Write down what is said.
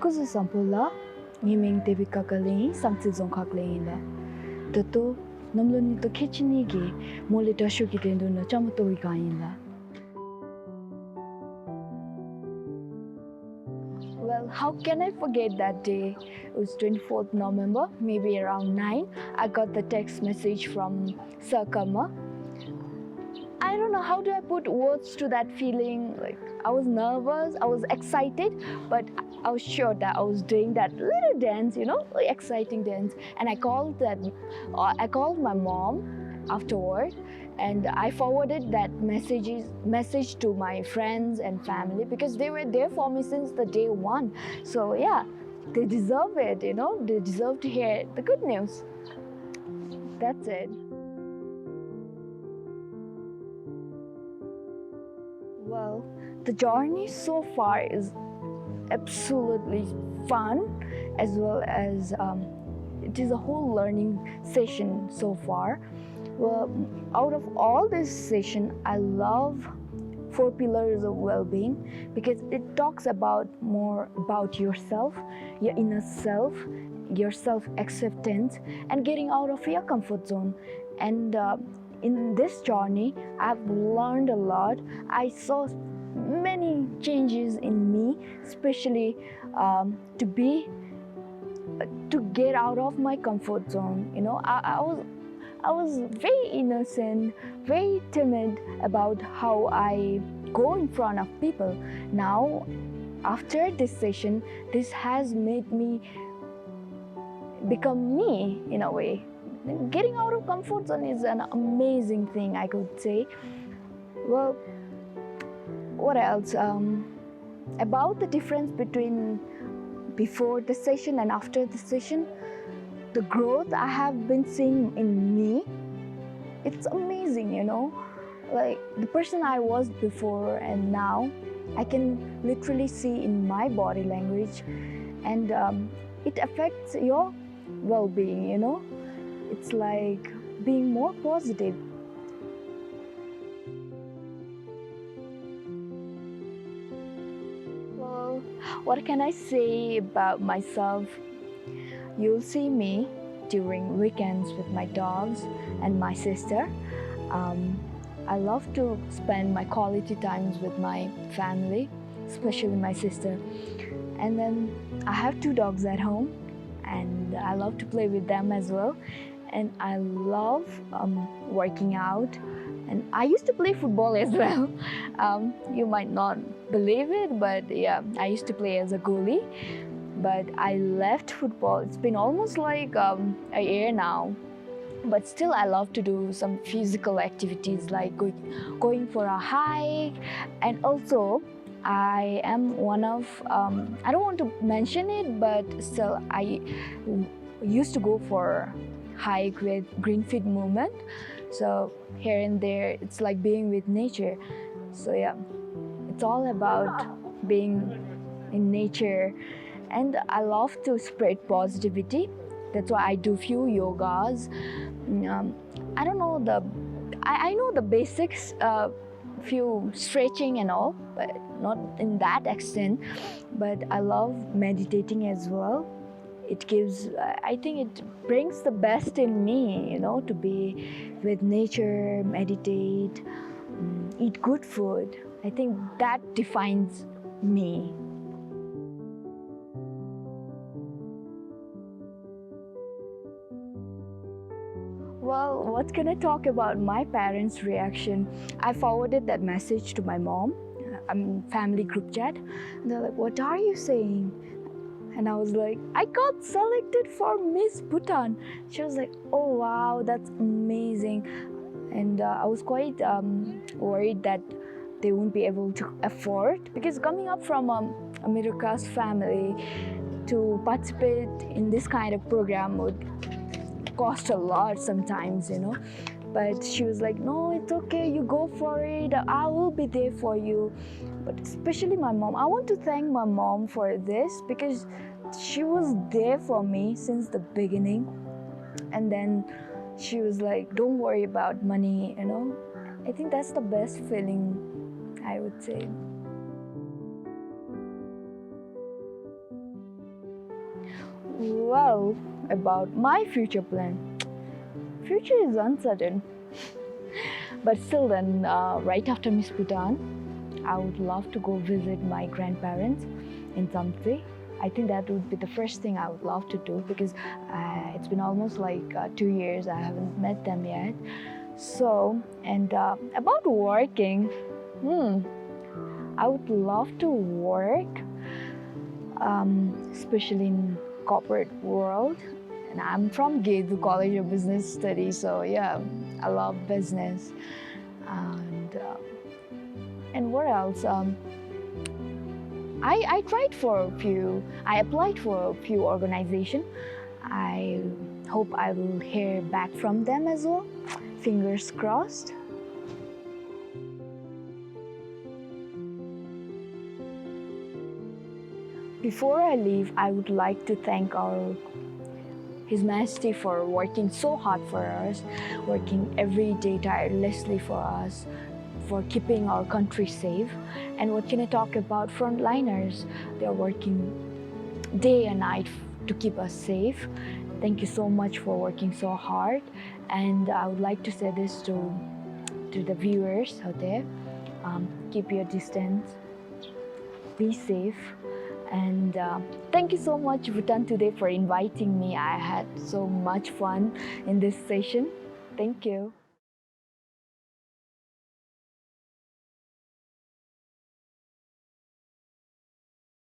𝗙𝗔𝗖𝗘 Ngiming Devika Ghalley 𝗙𝗔𝗖𝗘 Tato namloni to kitcheni gi mole dashu ki dendu na chamato ikainla. Well, how can I forget that day? It was 24th November, maybe around 9. I got the text message from 𝗙𝗘. I don't know how do I put words to that feeling. Like I was nervous, I was excited, but I was sure that I was doing that little dance, like exciting dance. And I called my mom afterward, and I forwarded that message to my friends and family because they were there for me since the day one. So yeah, they deserve it, they deserve to hear the good news. That's it. Well, the journey so far is absolutely fun, as well as it is a whole learning session so far. Well, out of all this session, I love 4 pillars of well-being because it talks more about yourself, your inner self, your self-acceptance, and getting out of your comfort zone. And in this journey, I've learned a lot. I saw many changes in me, especially to get out of my comfort zone. I was very innocent, very timid about how I go in front of people. Now, after this session, this has made me become me in a way. Getting out of comfort zone is an amazing thing, I could say. Well, what else? About the difference between before the session and after the session, the growth I have been seeing in me, it's amazing, Like the person I was before and now, I can literally see in my body language, and it affects your well-being, It's like being more positive. Well, what can I say about myself? You'll see me during weekends with my dogs and my sister. I love to spend my quality times with my family, especially my sister. And then I have 2 dogs at home, and I love to play with them as well. And I love working out, and I used to play football as well. You might not believe it, but yeah, I used to play as a goalie, but I left football. It's been almost like a year now, but still I love to do some physical activities like going for a hike. And also I am one of, I don't want to mention it, but still I used to go for hike with Green Feet movement. So here and there, it's like being with nature. So yeah, it's all about being in nature. And I love to spread positivity. That's why I do few yogas. I don't know I know the basics, few stretching and all, but not in that extent. But I love meditating as well. It gives, I think it brings the best in me, to be with nature, meditate, eat good food. I think that defines me. Well, what can I talk about my parents' reaction? I forwarded that message to my mom, family group chat, and they're like, "What are you saying?" And I was like, "I got selected for Miss Bhutan." She was like, "Oh wow, that's amazing." And I was quite worried that they won't be able to afford, because coming up from a middle class family, to participate in this kind of program would cost a lot sometimes, But she was like, "No, it's okay, you go for it, I will be there for you." But especially my mom, I want to thank my mom for this, because she was there for me since the beginning. And then she was like, "Don't worry about money," I think that's the best feeling, I would say. Well, about my future plan. Future is uncertain. But still then, right after Miss Bhutan, I would love to go visit my grandparents in Samtse. I think that would be the first thing I would love to do because it's been almost like 2 years I haven't met them yet. So, and about working, I would love to work, especially in corporate world. And I'm from 𝗙𝗘 College of Business Studies, so yeah, I love business. And what else? I applied for a few organizations. I hope I will hear back from them as well. Fingers crossed. Before I leave, I would like to thank His Majesty for working so hard for us, working every day tirelessly for us, for keeping our country safe. And what can I talk about frontliners? They are working day and night to keep us safe. Thank you so much for working so hard. And I would like to say this to the viewers out there. Keep your distance, be safe. And thank you so much, Bhutan, today for inviting me. I had so much fun in this session. Thank you.